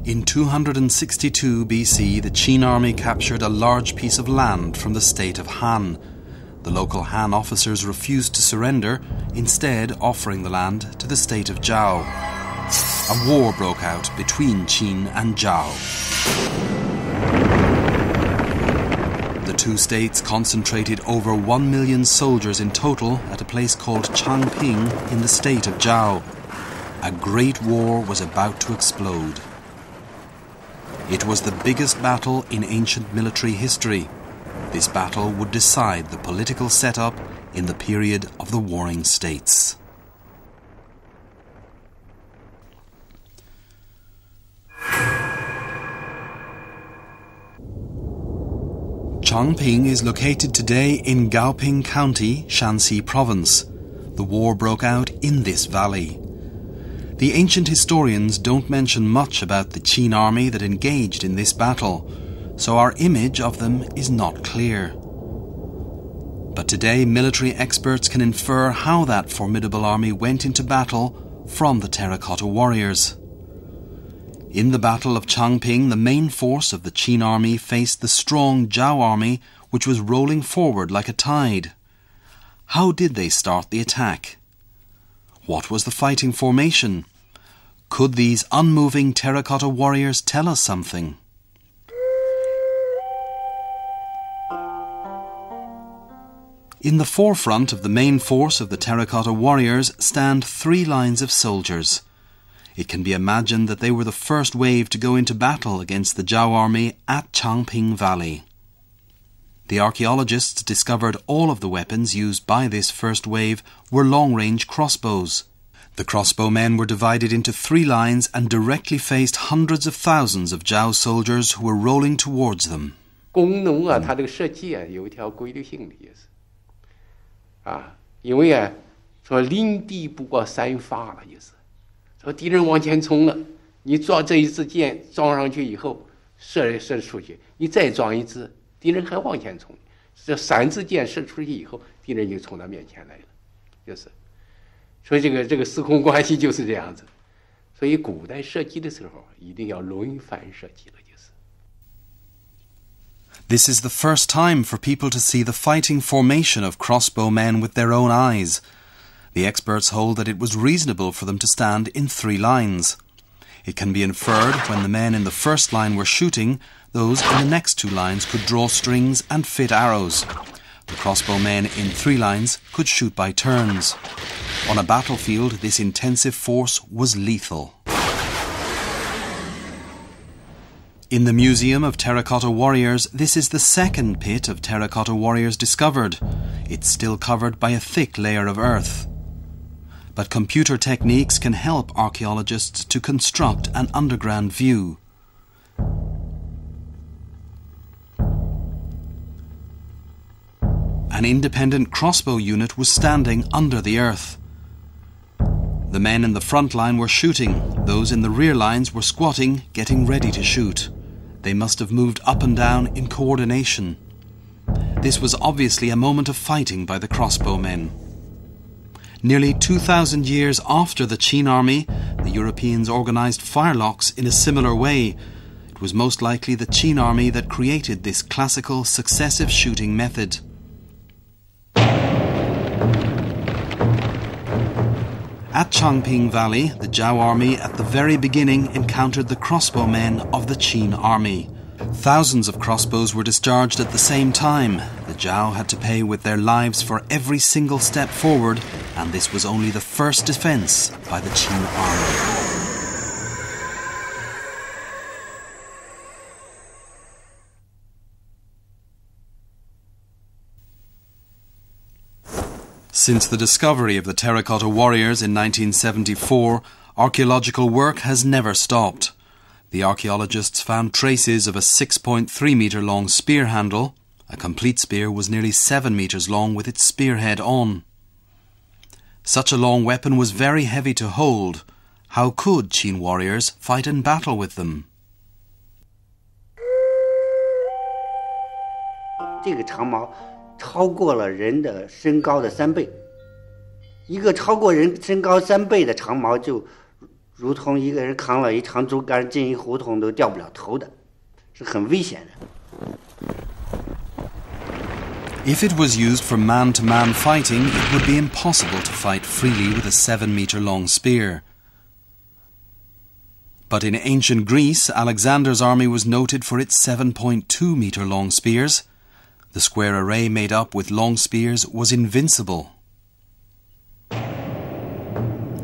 In 262 BC, the Qin army captured a large piece of land from the state of Han. The local Han officers refused to surrender, instead offering the land to the state of Zhao. A war broke out between Qin and Zhao. The two states concentrated over 1 million soldiers in total at a place called Changping in the state of Zhao. A great war was about to explode. It was the biggest battle in ancient military history. This battle would decide the political setup in the period of the Warring States. Changping is located today in Gaoping County, Shanxi Province. The war broke out in this valley. The ancient historians don't mention much about the Qin army that engaged in this battle, so our image of them is not clear. But today military experts can infer how that formidable army went into battle from the Terracotta warriors. In the Battle of Changping, the main force of the Qin army faced the strong Zhao army, which was rolling forward like a tide. How did they start the attack? What was the fighting formation? Could these unmoving terracotta warriors tell us something? In the forefront of the main force of the terracotta warriors stand 3 lines of soldiers. It can be imagined that they were the first wave to go into battle against the Zhao army at Changping Valley. The archaeologists discovered all of the weapons used by this first wave were long-range crossbows. The crossbowmen were divided into 3 lines and directly faced hundreds of thousands of Zhao soldiers who were rolling towards them. 工农啊，它这个设计啊，有一条规律性的意思。因为啊，说临敌不过3发了意思。说敌人往前冲了，你装这一支箭装上去以后，射出去，你再装一支，敌人还往前冲。这3支箭射出去以后，敌人就冲到面前来了，就是。所以这个时空关系就是这样子。所以古代射击的时候，一定要轮番射击了，就是。This is the first time for people to see the fighting formation of crossbowmen with their own eyes. The experts hold that it was reasonable for them to stand in 3 lines. It can be inferred when the men in the first line were shooting, those in the next 2 lines could draw strings and fit arrows. The crossbowmen in 3 lines could shoot by turns. On a battlefield, this intensive force was lethal. In the Museum of Terracotta Warriors, this is the second pit of terracotta warriors discovered. It's still covered by a thick layer of earth. But computer techniques can help archaeologists to construct an underground view. An independent crossbow unit was standing under the earth. The men in the front line were shooting. Those in the rear lines were squatting, getting ready to shoot. They must have moved up and down in coordination. This was obviously a moment of fighting by the crossbowmen. Nearly 2,000 years after the Qin army, the Europeans organized firelocks in a similar way. It was most likely the Qin army that created this classical successive shooting method. At Changping Valley, the Zhao army at the very beginning encountered the crossbowmen of the Qin army. Thousands of crossbows were discharged at the same time. The Zhao had to pay with their lives for every single step forward, and this was only the first defense by the Qin army. Since the discovery of the terracotta warriors in 1974, archaeological work has never stopped. The archaeologists found traces of a 6.3-metre long spear handle. A complete spear was nearly 7 metres long with its spearhead on. Such a long weapon was very heavy to hold. How could Qin warriors fight in battle with them? 这个长矛超过了人的身高的3倍，一个超过人身高3倍的长矛就如同一个人扛了一长竹竿进一胡同都掉不了头的，是很危险的。If it was used for man-to-man fighting, it would be impossible to fight freely with a 7-meter-long spear. But in ancient Greece, Alexander's army was noted for its 7.2-meter-long spears. The square array made up with long spears was invincible.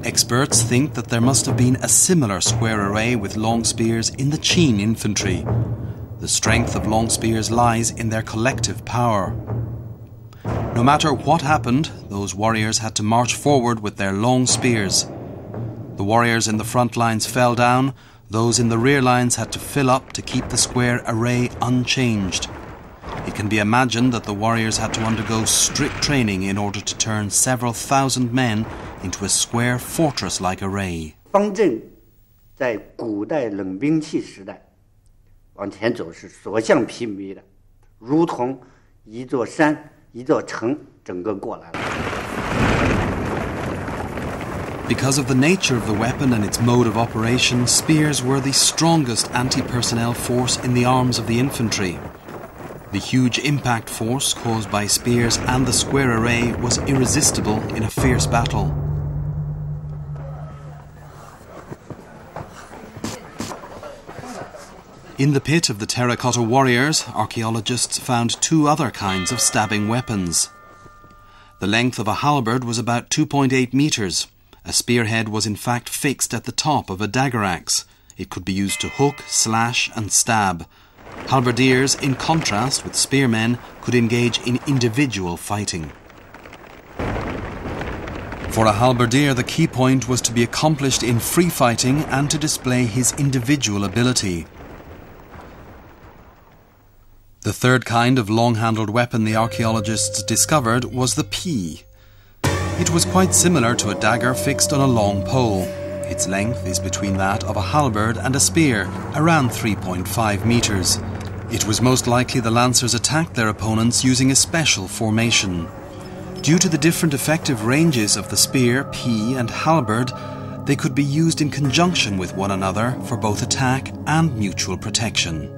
Experts think that there must have been a similar square array with long spears in the Qin infantry. The strength of long spears lies in their collective power. No matter what happened, those warriors had to march forward with their long spears. The warriors in the front lines fell down, those in the rear lines had to fill up to keep the square array unchanged. It can be imagined that the warriors had to undergo strict training in order to turn several thousand men into a square fortress-like array. 方阵在古代冷兵器时代往前走是所向披靡的，如同一座山一座城整个过来了。Because of the nature of the weapon and its mode of operation, spears were the strongest anti-personnel force in the arms of the infantry. The huge impact force caused by spears and the square array was irresistible in a fierce battle. In the pit of the Terracotta warriors, archaeologists found two other kinds of stabbing weapons. The length of a halberd was about 2.8 meters. A spearhead was in fact fixed at the top of a dagger axe. It could be used to hook, slash and stab. Halberdiers, in contrast with spearmen, could engage in individual fighting. For a halberdier, the key point was to be accomplished in free fighting and to display his individual ability. The third kind of long-handled weapon the archaeologists discovered was the pea. It was quite similar to a dagger fixed on a long pole. Its length is between that of a halberd and a spear, around 3.5 meters. It was most likely the lancers attacked their opponents using a special formation. Due to the different effective ranges of the spear, pea and halberd, they could be used in conjunction with one another for both attack and mutual protection.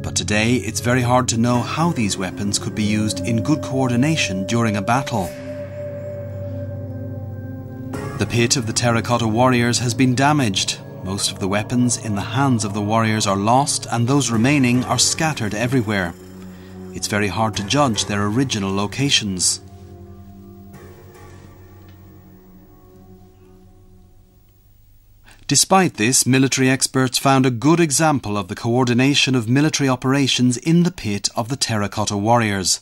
But today it's very hard to know how these weapons could be used in good coordination during a battle. The pit of the Terracotta warriors has been damaged. Most of the weapons in the hands of the warriors are lost and those remaining are scattered everywhere. It's very hard to judge their original locations. Despite this, military experts found a good example of the coordination of military operations in the pit of the Terracotta warriors.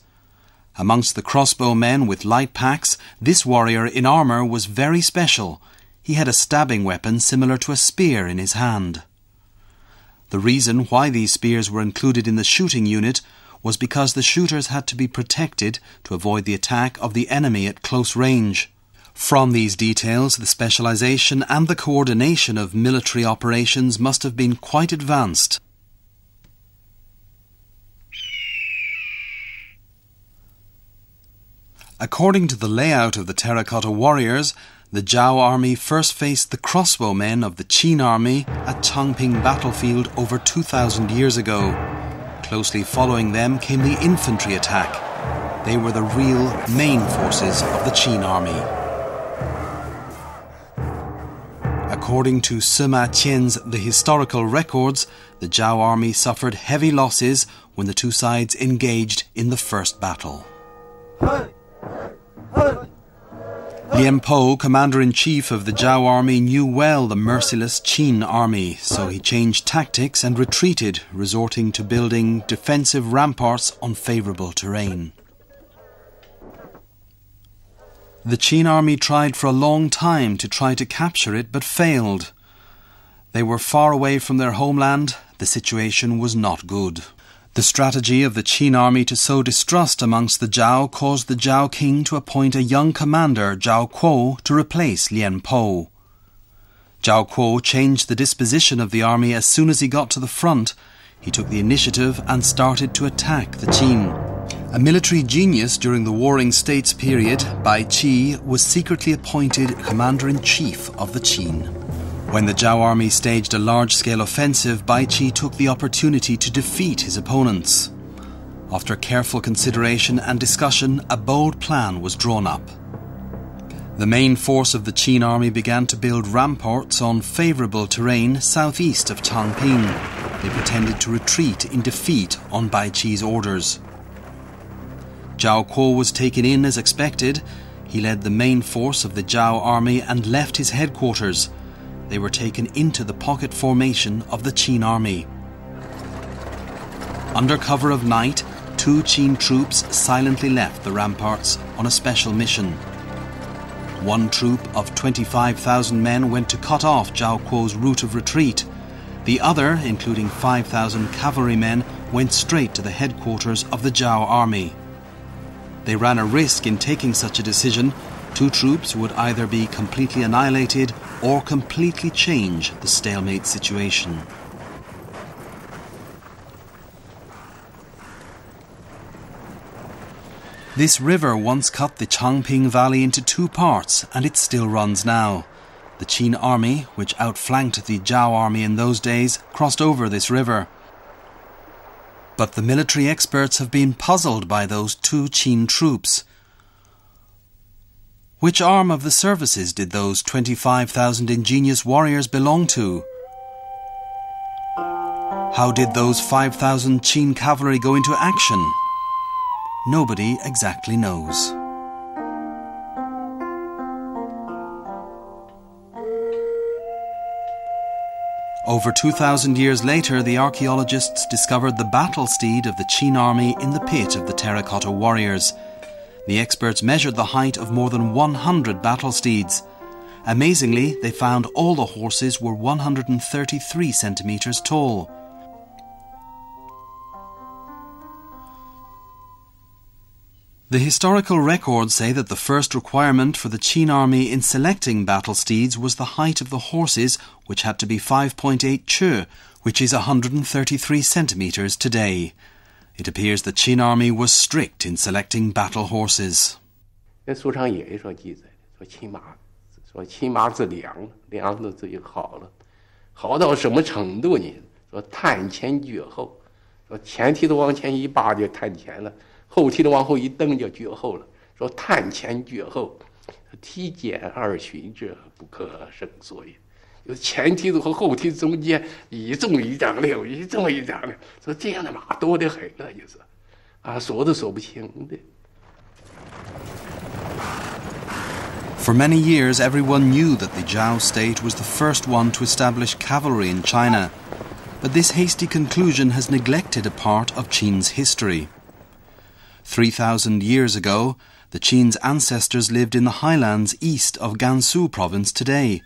Amongst the crossbow men with light packs, this warrior in armour was very special. He had a stabbing weapon similar to a spear in his hand. The reason why these spears were included in the shooting unit was because the shooters had to be protected to avoid the attack of the enemy at close range. From these details, the specialization and the coordination of military operations must have been quite advanced. According to the layout of the Terracotta warriors, the Zhao army first faced the crossbowmen of the Qin army at Changping battlefield over 2,000 years ago. Closely following them came the infantry attack. They were the real main forces of the Qin army. According to Sima Qian's The Historical Records, the Zhao army suffered heavy losses when the two sides engaged in the first battle. Lian Po, commander-in-chief of the Zhao army, knew well the merciless Qin army, so he changed tactics and retreated, resorting to building defensive ramparts on favourable terrain. The Qin army tried for a long time to try to capture it, but failed. They were far away from their homeland. The situation was not good. The strategy of the Qin army to sow distrust amongst the Zhao caused the Zhao king to appoint a young commander, Zhao Kuo, to replace Lian Po. Zhao Kuo changed the disposition of the army as soon as he got to the front. He took the initiative and started to attack the Qin. A military genius during the Warring States period, Bai Qi was secretly appointed commander-in-chief of the Qin. When the Zhao army staged a large-scale offensive, Bai Qi took the opportunity to defeat his opponents. After careful consideration and discussion, a bold plan was drawn up. The main force of the Qin army began to build ramparts on favourable terrain southeast of Changping. They pretended to retreat in defeat on Bai Qi's orders. Zhao Kuo was taken in as expected. He led the main force of the Zhao army and left his headquarters. They were taken into the pocket formation of the Qin army. Under cover of night, 2 Qin troops silently left the ramparts on a special mission. One troop of 25,000 men went to cut off Zhao Kuo's route of retreat. The other, including 5,000 cavalrymen, went straight to the headquarters of the Zhao army. They ran a risk in taking such a decision. 2 troops would either be completely annihilated or completely change the stalemate situation. This river once cut the Changping Valley into 2 parts, and it still runs now. The Qin army, which outflanked the Zhao army in those days, crossed over this river. But the military experts have been puzzled by those 2 Qin troops. Which arm of the services did those 25,000 ingenious warriors belong to? How did those 5,000 Qin cavalry go into action? Nobody exactly knows. Over 2,000 years later, the archaeologists discovered the battle steed of the Qin army in the pit of the Terracotta warriors. The experts measured the height of more than 100 battle steeds. Amazingly, they found all the horses were 133 centimeters tall. The historical records say that the first requirement for the Qin army in selecting battle steeds was the height of the horses, which had to be 5.8 chu, which is 133 centimeters today. It appears the Qin army was strict in selecting battle horses. 那书上也有所记载，说骑马是良的最好了，好到什么程度呢？说探前绝后，说前蹄子往前一拔就探前了。后蹄子往后一蹬就绝后了，说探前绝后，蹄间二寻者不可胜所也。有前蹄子和后蹄子中间一纵一丈六，一纵一丈六，说这样的马多得很了，就是，说都说不清的。For many years, everyone knew that the Zhao state was the first one to establish cavalry in China, but this hasty conclusion has neglected a part of Qin's history. 3,000 years ago, the Qin's ancestors lived in the highlands east of Gansu province today.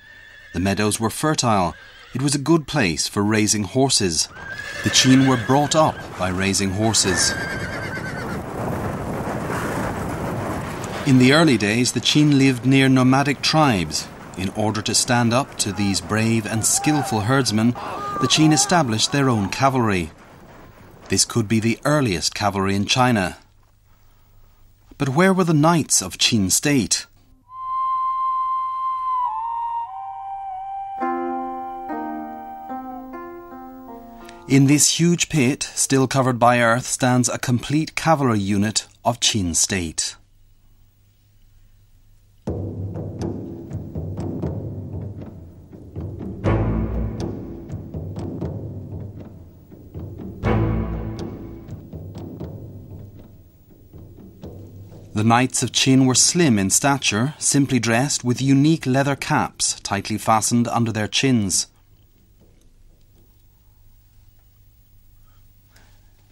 The meadows were fertile. It was a good place for raising horses. The Qin were brought up by raising horses. In the early days, the Qin lived near nomadic tribes. In order to stand up to these brave and skillful herdsmen, the Qin established their own cavalry. This could be the earliest cavalry in China. But where were the knights of Qin state? In this huge pit, still covered by earth, stands a complete cavalry unit of Qin state. The knights of Qin were slim in stature, simply dressed with unique leather caps tightly fastened under their chins.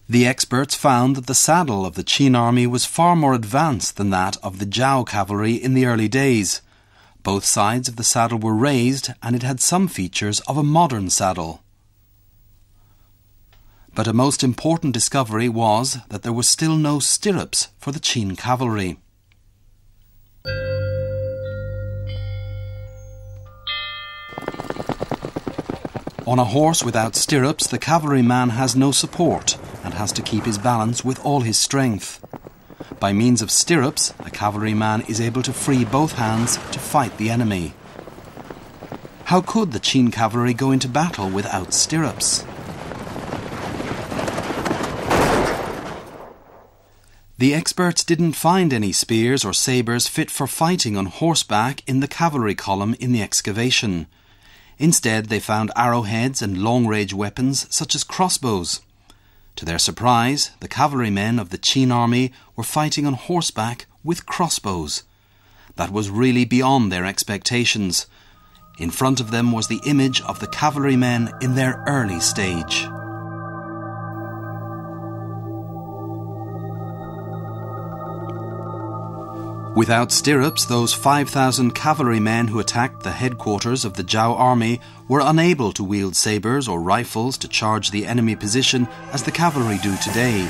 The experts found that the saddle of the Qin army was far more advanced than that of the Zhao cavalry in the early days. Both sides of the saddle were raised, and it had some features of a modern saddle. But a most important discovery was that there were still no stirrups for the Qin cavalry. On a horse without stirrups, the cavalryman has no support and has to keep his balance with all his strength. By means of stirrups, a cavalryman is able to free both hands to fight the enemy. How could the Qin cavalry go into battle without stirrups? The experts didn't find any spears or sabres fit for fighting on horseback in the cavalry column in the excavation. Instead, they found arrowheads and long-range weapons such as crossbows. To their surprise, the cavalrymen of the Qin army were fighting on horseback with crossbows. That was really beyond their expectations. In front of them was the image of the cavalrymen in their early stage. Without stirrups, those 5,000 cavalrymen who attacked the headquarters of the Zhao army were unable to wield sabres or rifles to charge the enemy position as the cavalry do today.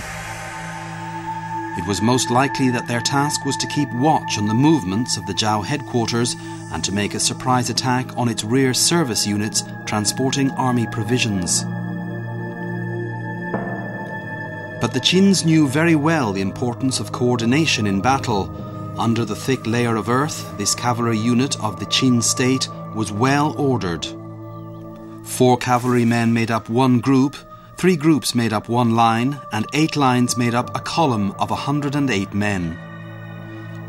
It was most likely that their task was to keep watch on the movements of the Zhao headquarters and to make a surprise attack on its rear service units transporting army provisions. But the Qins knew very well the importance of coordination in battle. Under the thick layer of earth, this cavalry unit of the Qin state was well ordered. 4 cavalrymen made up one group, 3 groups made up one line, and 8 lines made up a column of 108 men.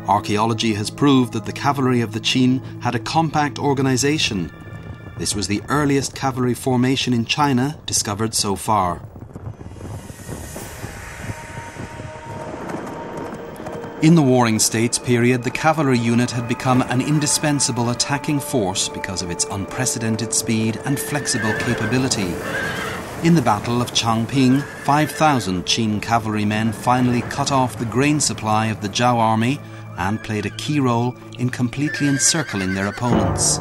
Archaeology has proved that the cavalry of the Qin had a compact organization. This was the earliest cavalry formation in China discovered so far. In the Warring States period, the cavalry unit had become an indispensable attacking force because of its unprecedented speed and flexible capability. In the Battle of Changping, 5,000 Qin cavalrymen finally cut off the grain supply of the Zhao army and played a key role in completely encircling their opponents.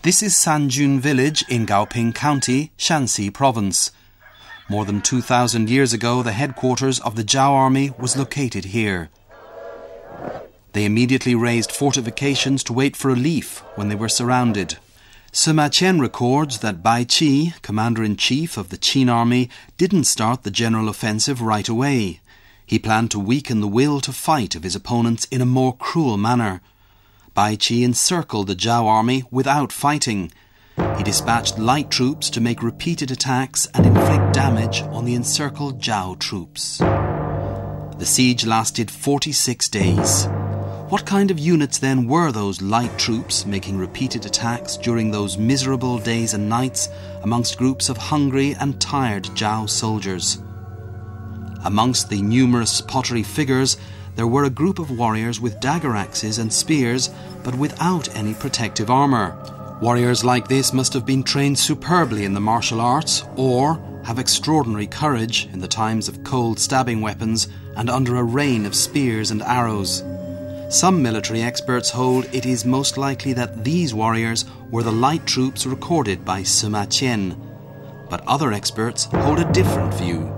This is Sanjun village in Gaoping County, Shanxi province. More than 2,000 years ago, the headquarters of the Zhao army was located here. They immediately raised fortifications to wait for relief when they were surrounded. Sima Qian records that Bai Qi, commander-in-chief of the Qin army, didn't start the general offensive right away. He planned to weaken the will to fight of his opponents in a more cruel manner. Bai Qi encircled the Zhao army without fighting. He dispatched light troops to make repeated attacks and inflict damage on the encircled Zhao troops. The siege lasted 46 days. What kind of units then were those light troops making repeated attacks during those miserable days and nights amongst groups of hungry and tired Zhao soldiers? Amongst the numerous pottery figures, there were a group of warriors with dagger axes and spears, but without any protective armour. Warriors like this must have been trained superbly in the martial arts, or have extraordinary courage in the times of cold stabbing weapons and under a rain of spears and arrows. Some military experts hold it is most likely that these warriors were the light troops recorded by Sima Qian, but other experts hold a different view.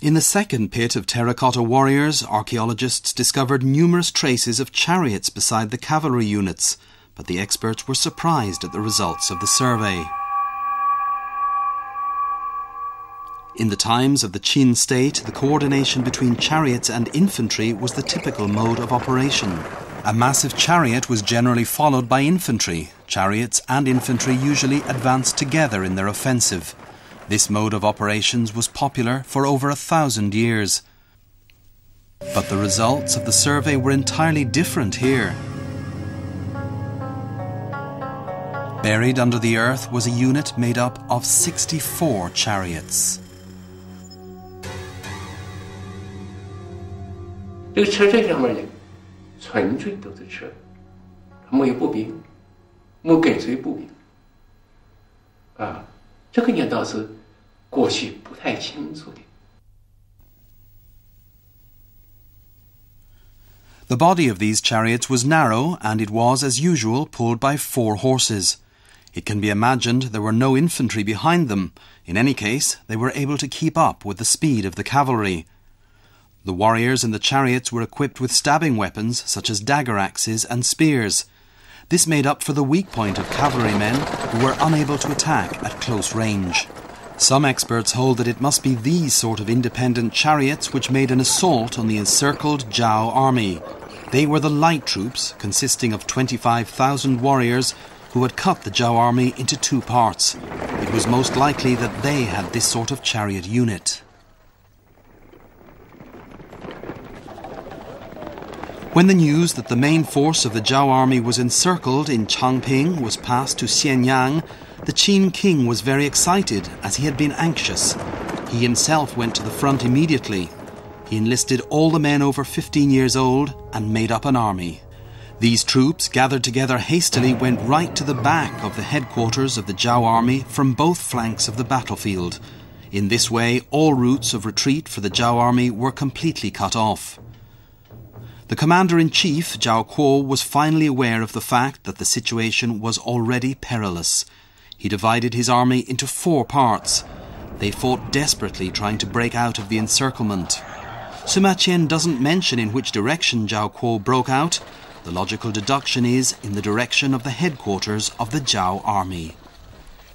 In the second pit of terracotta warriors, archaeologists discovered numerous traces of chariots beside the cavalry units, but the experts were surprised at the results of the survey. In the times of the Qin state, the coordination between chariots and infantry was the typical mode of operation. A massive chariot was generally followed by infantry. Chariots and infantry usually advanced together in their offensive. This mode of operations was popular for over 1,000 years. But the results of the survey were entirely different here. Buried under the earth was a unit made up of 64 chariots. 这个车阵上面呢，纯粹都是车，没有步兵，没跟随步兵。这个呢倒是过去不太清楚的。 The body of these chariots was narrow, and it was, as usual, pulled by 4 horses. It can be imagined there were no infantry behind them. In any case, they were able to keep up with the speed of the cavalry. The warriors in the chariots were equipped with stabbing weapons, such as dagger axes and spears. This made up for the weak point of cavalrymen who were unable to attack at close range. Some experts hold that it must be these sort of independent chariots which made an assault on the encircled Zhao army. They were the light troops, consisting of 25,000 warriors, who had cut the Zhao army into two parts. It was most likely that they had this sort of chariot unit. When the news that the main force of the Zhao army was encircled in Changping was passed to Xianyang, the Qin king was very excited, as he had been anxious. He himself went to the front immediately. He enlisted all the men over 15 years old and made up an army. These troops, gathered together hastily, went right to the back of the headquarters of the Zhao army from both flanks of the battlefield. In this way, all routes of retreat for the Zhao army were completely cut off. The commander-in-chief, Zhao Kuo, was finally aware of the fact that the situation was already perilous. He divided his army into 4 parts. They fought desperately, trying to break out of the encirclement. Sima Qian doesn't mention in which direction Zhao Kuo broke out. The logical deduction is in the direction of the headquarters of the Zhao army.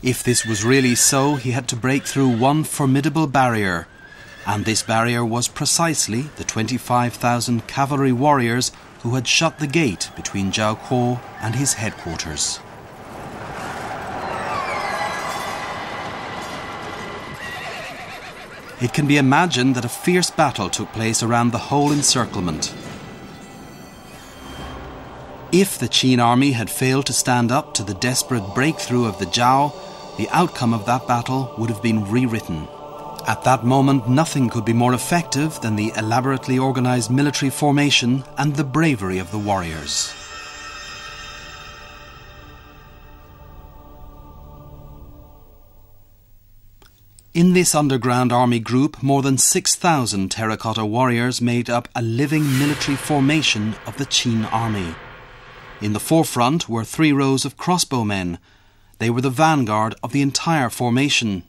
If this was really so, he had to break through one formidable barrier. And this barrier was precisely the 25,000 cavalry warriors who had shut the gate between Zhao Kuo and his headquarters. It can be imagined that a fierce battle took place around the whole encirclement. If the Qin army had failed to stand up to the desperate breakthrough of the Zhao, the outcome of that battle would have been rewritten. At that moment, nothing could be more effective than the elaborately organized military formation and the bravery of the warriors. In this underground army group, more than 6,000 terracotta warriors made up a living military formation of the Qin army. In the forefront were 3 rows of crossbowmen. They were the vanguard of the entire formation.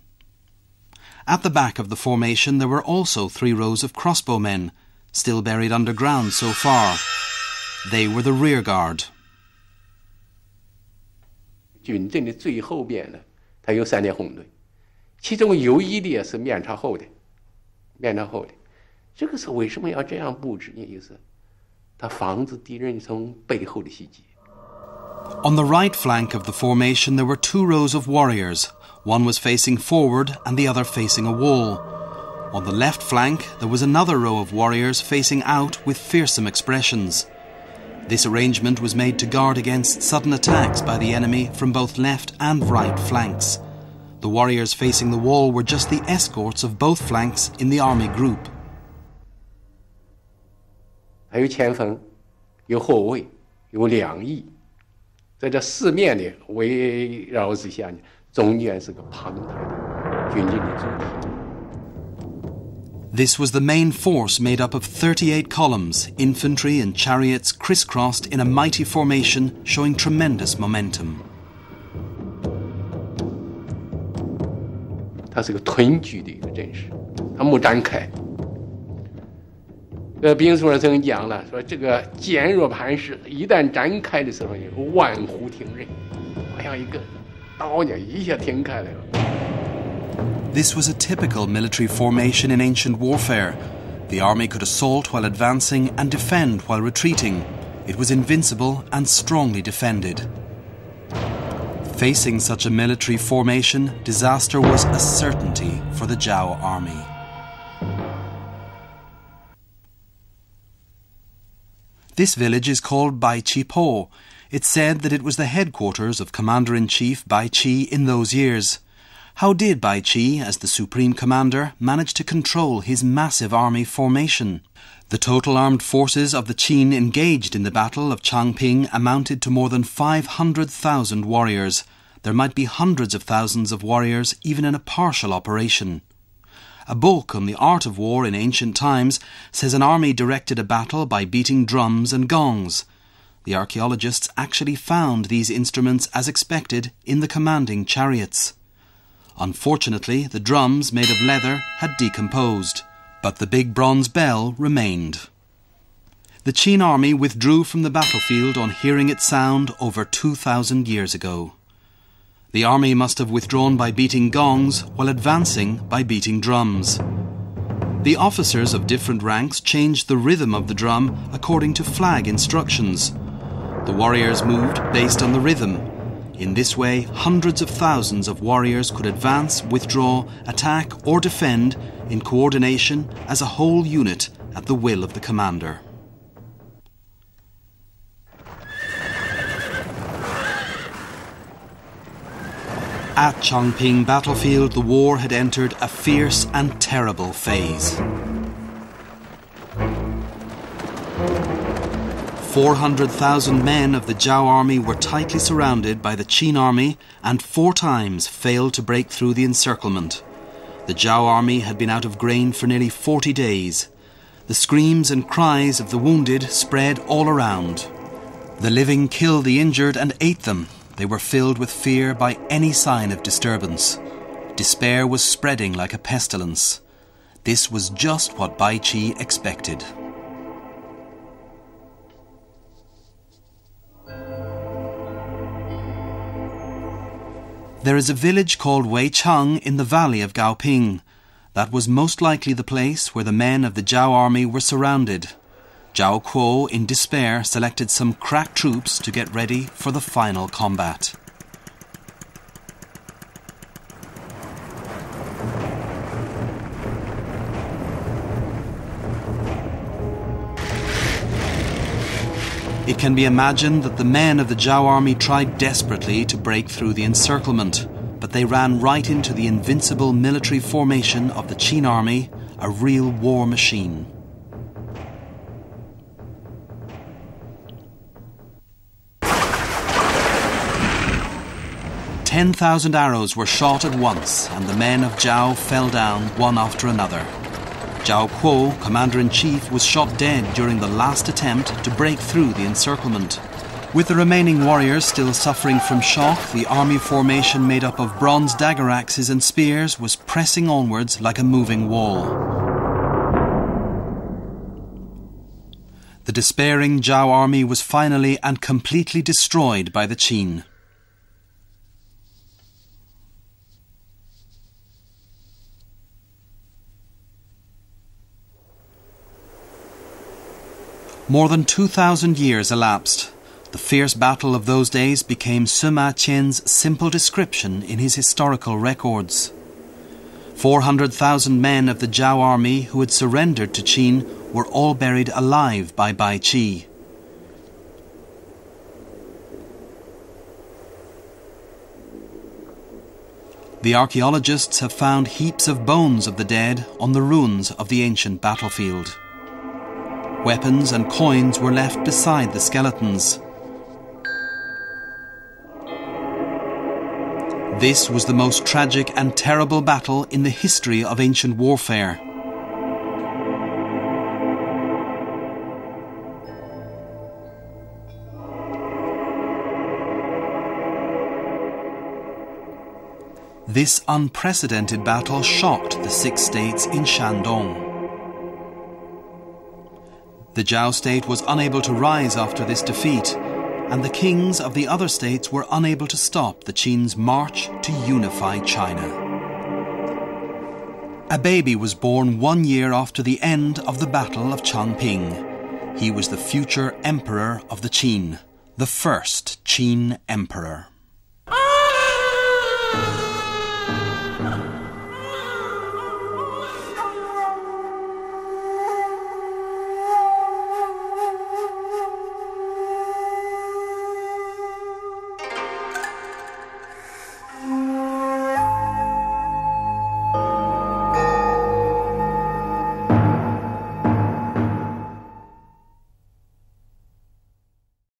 At the back of the formation there were also 3 rows of crossbowmen, still buried underground so far. They were the rear guard. 军阵的最后边呢，它有3连红队，其中有一列是面朝后的，面朝后的。这个是为什么要这样布置呢？就是它防止敌人从背后的袭击。 On the right flank of the formation there were 2 rows of warriors. One was facing forward and the other facing a wall. On the left flank there was another row of warriors facing out with fearsome expressions. This arrangement was made to guard against sudden attacks by the enemy from both left and right flanks. The warriors facing the wall were just the escorts of both flanks in the army group. 还有前锋，有后卫，有2翼，在这4面的围绕之下呢，中间是个庞大的军阵的主体。 This was the main force made up of 38 columns, infantry and chariots crisscrossed in a mighty formation showing tremendous momentum. 它是个屯聚的一个阵势，它没展开。兵书上曾经讲了，说这个坚若磐石，一旦展开的时候，万虎挺刃，好像一个刀呢，一下挺开来了。 This was a typical military formation in ancient warfare. The army could assault while advancing and defend while retreating. It was invincible and strongly defended. Facing such a military formation, disaster was a certainty for the Zhao army. This village is called Baiqi Po. It's said that it was the headquarters of Commander-in-Chief Baiqi in those years. How did Baiqi, as the supreme commander, manage to control his massive army formation? The total armed forces of the Qin engaged in the Battle of Changping amounted to more than 500,000 warriors. There might be hundreds of thousands of warriors even in a partial operation. A book on the art of war in ancient times says an army directed a battle by beating drums and gongs. The archaeologists actually found these instruments as expected in the commanding chariots. Unfortunately, the drums made of leather had decomposed, but the big bronze bell remained. The Qin army withdrew from the battlefield on hearing its sound over 2,000 years ago. The army must have withdrawn by beating gongs while advancing by beating drums. The officers of different ranks changed the rhythm of the drum according to flag instructions. The warriors moved based on the rhythm. In this way, hundreds of thousands of warriors could advance, withdraw, attack or defend in coordination as a whole unit at the will of the commander. At Chongping battlefield, the war had entered a fierce and terrible phase. 400,000 men of the Zhao army were tightly surrounded by the Qin army and 4 times failed to break through the encirclement. The Zhao army had been out of grain for nearly 40 days. The screams and cries of the wounded spread all around. The living killed the injured and ate them. They were filled with fear by any sign of disturbance. Despair was spreading like a pestilence. This was just what Bai Qi expected. There is a village called Weichang in the valley of Gaoping. That was most likely the place where the men of the Zhao army were surrounded. Zhao Kuo, in despair, selected some crack troops to get ready for the final combat. It can be imagined that the men of the Zhao army tried desperately to break through the encirclement, but they ran right into the invincible military formation of the Qin army, a real war machine. 10,000 arrows were shot at once, and the men of Zhao fell down one after another. Zhao Kuo, commander-in-chief, was shot dead during the last attempt to break through the encirclement. With the remaining warriors still suffering from shock, the army formation made up of bronze dagger axes and spears was pressing onwards like a moving wall. The despairing Zhao army was finally and completely destroyed by the Qin. More than 2,000 years elapsed. The fierce battle of those days became Sima Qian's simple description in his historical records. 400,000 men of the Zhao army who had surrendered to Qin were all buried alive by Bai Qi. The archaeologists have found heaps of bones of the dead on the ruins of the ancient battlefield. Weapons and coins were left beside the skeletons. This was the most tragic and terrible battle in the history of ancient warfare. This unprecedented battle shocked the 6 states in Shandong. The Zhao state was unable to rise after this defeat, and the kings of the other states were unable to stop the Qin's march to unify China. A baby was born 1 year after the end of the Battle of Chongping. He was the future emperor of the Qin, the first Qin emperor.